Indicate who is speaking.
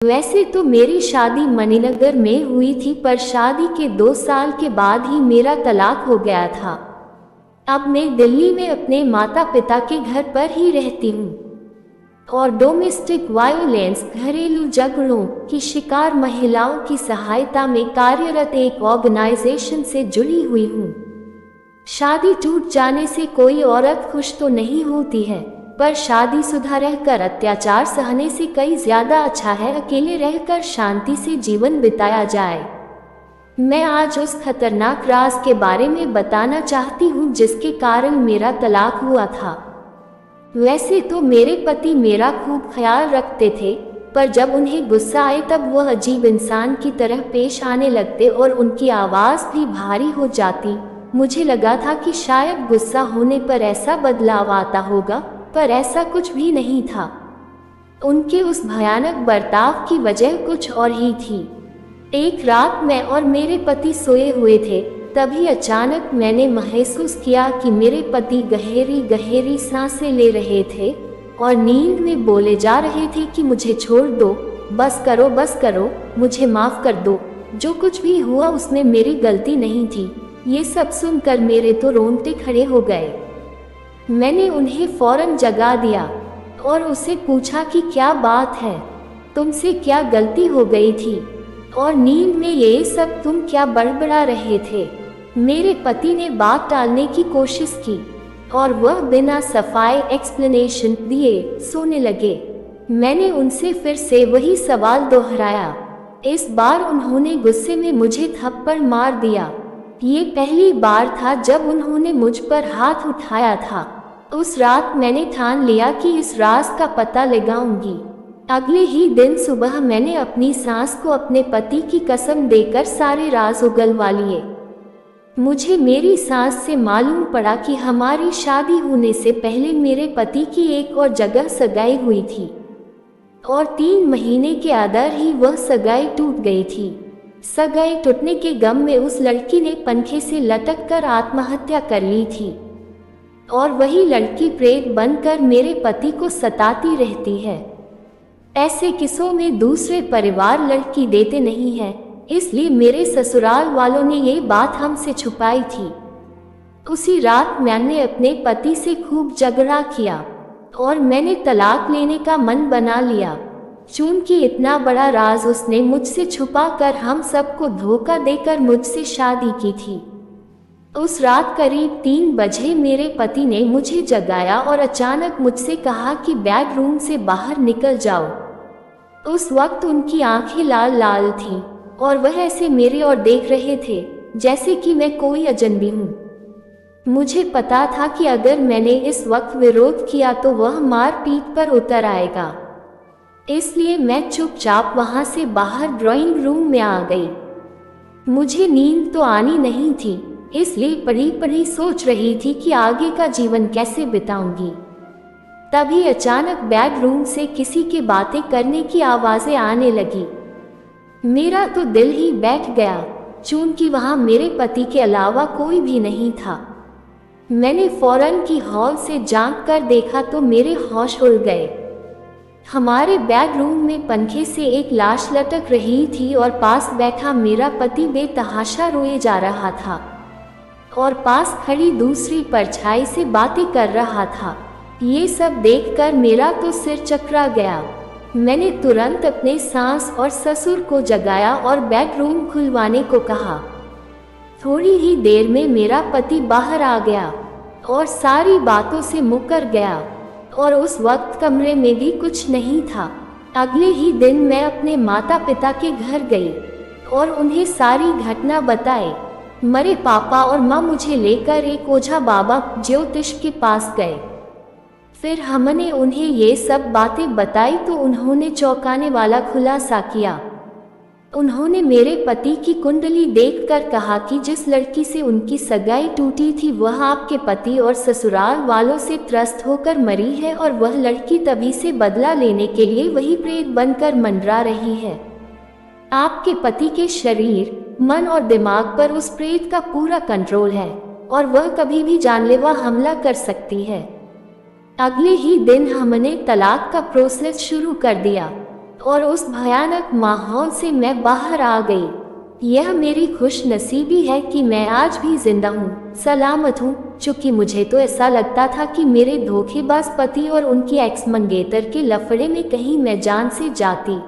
Speaker 1: वैसे तो मेरी शादी मणिनगर में हुई थी, पर शादी के 2 साल के बाद ही मेरा तलाक हो गया था। अब मैं दिल्ली में अपने माता पिता के घर पर ही रहती हूँ और डोमेस्टिक वायलेंस, घरेलू झगड़ों की शिकार महिलाओं की सहायता में कार्यरत एक ऑर्गेनाइजेशन से जुड़ी हुई हूँ। शादी टूट जाने से कोई औरत खुश तो नहीं होती है, पर शादीशुदा रहकर अत्याचार सहने से कई ज्यादा अच्छा है अकेले रहकर शांति से जीवन बिताया जाए। मैं आज उस खतरनाक राज के बारे में बताना चाहती हूँ जिसके कारण मेरा तलाक हुआ था। वैसे तो मेरे पति मेरा खूब ख्याल रखते थे, पर जब उन्हें गुस्सा आए तब वह अजीब इंसान की तरह पेश आने लगते और उनकी आवाज़ भी भारी हो जाती। मुझे लगा था कि शायद गुस्सा होने पर ऐसा बदलाव आता होगा, पर ऐसा कुछ भी नहीं था। उनके उस भयानक बर्ताव की वजह कुछ और ही थी। एक रात मैं और मेरे पति सोए हुए थे, तभी अचानक मैंने महसूस किया कि मेरे पति गहरी गहरी सांसें ले रहे थे और नींद में बोले जा रहे थे कि मुझे छोड़ दो, बस करो, मुझे माफ़ कर दो, जो कुछ भी हुआ उसमें मेरी गलती नहीं थी। ये सब सुनकर मेरे तो रोंगटे खड़े हो गए। मैंने उन्हें फौरन जगा दिया और उससे पूछा कि क्या बात है, तुमसे क्या गलती हो गई थी और नींद में ये सब तुम क्या बड़बड़ा रहे थे। मेरे पति ने बात टालने की कोशिश की और वह बिना सफाई एक्सप्लेनेशन दिए सोने लगे। मैंने उनसे फिर से वही सवाल दोहराया। इस बार उन्होंने गुस्से में मुझे थप्पड़ मार दिया। ये पहली बार था जब उन्होंने मुझ पर हाथ उठाया था। उस रात मैंने ठान लिया कि इस राज का पता लगाऊंगी। अगले ही दिन सुबह मैंने अपनी सास को अपने पति की कसम देकर सारे राज उगलवा लिए। मुझे मेरी सास से मालूम पड़ा कि हमारी शादी होने से पहले मेरे पति की एक और जगह सगाई हुई थी और 3 महीने के अंदर ही वह सगाई टूट गई थी। सगाई टूटने के गम में उस लड़की ने पंखे से लटक कर आत्महत्या कर ली थी और वही लड़की प्रेत बनकर मेरे पति को सताती रहती है। ऐसे किस्सों में दूसरे परिवार लड़की देते नहीं है, इसलिए मेरे ससुराल वालों ने ये बात हमसे छुपाई थी। उसी रात मैंने अपने पति से खूब झगड़ा किया और मैंने तलाक लेने का मन बना लिया। चूंकि इतना बड़ा राज उसने मुझसे छुपा कर हम सबको धोखा देकर मुझसे शादी की थी। उस रात करीब 3 बजे मेरे पति ने मुझे जगाया और अचानक मुझसे कहा कि बेडरूम से बाहर निकल जाओ। उस वक्त उनकी आंखें लाल लाल थीं और वह ऐसे मेरे ओर देख रहे थे जैसे कि मैं कोई अजनबी हूँ। मुझे पता था कि अगर मैंने इस वक्त विरोध किया तो वह मार पीट पर उतर आएगा, इसलिए मैं चुपचाप वहां से बाहर ड्राइंग रूम में आ गई। मुझे नींद तो आनी नहीं थी, इसलिए पड़ी पड़ी सोच रही थी कि आगे का जीवन कैसे बिताऊंगी। तभी अचानक बेडरूम से किसी के बातें करने की आवाज़ें आने लगी। मेरा तो दिल ही बैठ गया, चूंकि वहां मेरे पति के अलावा कोई भी नहीं था। मैंने फौरन की हॉल से झांक कर देखा तो मेरे होश उड़ गए। हमारे बेडरूम में पंखे से एक लाश लटक रही थी और पास बैठा मेरा पति बेतहाशा रोए जा रहा था और पास खड़ी दूसरी परछाई से बातें कर रहा था। ये सब देखकर मेरा तो सिर चकरा गया। मैंने तुरंत अपने सास और ससुर को जगाया और बेडरूम खुलवाने को कहा। थोड़ी ही देर में मेरा पति बाहर आ गया और सारी बातों से मुकर गया और उस वक्त कमरे में भी कुछ नहीं था। अगले ही दिन मैं अपने माता पिता के घर गई और उन्हें सारी घटना बताई। मरे पापा और माँ मुझे लेकर एक ओझा बाबा ज्योतिष के पास गए। फिर हमने उन्हें ये सब बातें बताई तो उन्होंने चौंकाने वाला खुलासा किया। उन्होंने मेरे पति की कुंडली देखकर कहा कि जिस लड़की से उनकी सगाई टूटी थी वह आपके पति और ससुराल वालों से त्रस्त होकर मरी है और वह लड़की तभी से बदला लेने के लिए वही प्रेत बनकर मंडरा रही है। आपके पति के शरीर, मन और दिमाग पर उस प्रेत का पूरा कंट्रोल है और वह कभी भी जानलेवा हमला कर सकती है। अगले ही दिन हमने तलाक का प्रोसेस शुरू कर दिया। और उस भयानक माहौल से मैं बाहर आ गई। यह मेरी खुश नसीबी है कि मैं आज भी जिंदा हूँ, सलामत हूँ, चूँकि मुझे तो ऐसा लगता था कि मेरे धोखेबाज पति और उनकी एक्स मंगेतर के लफड़े में कहीं मैं जान से जाती।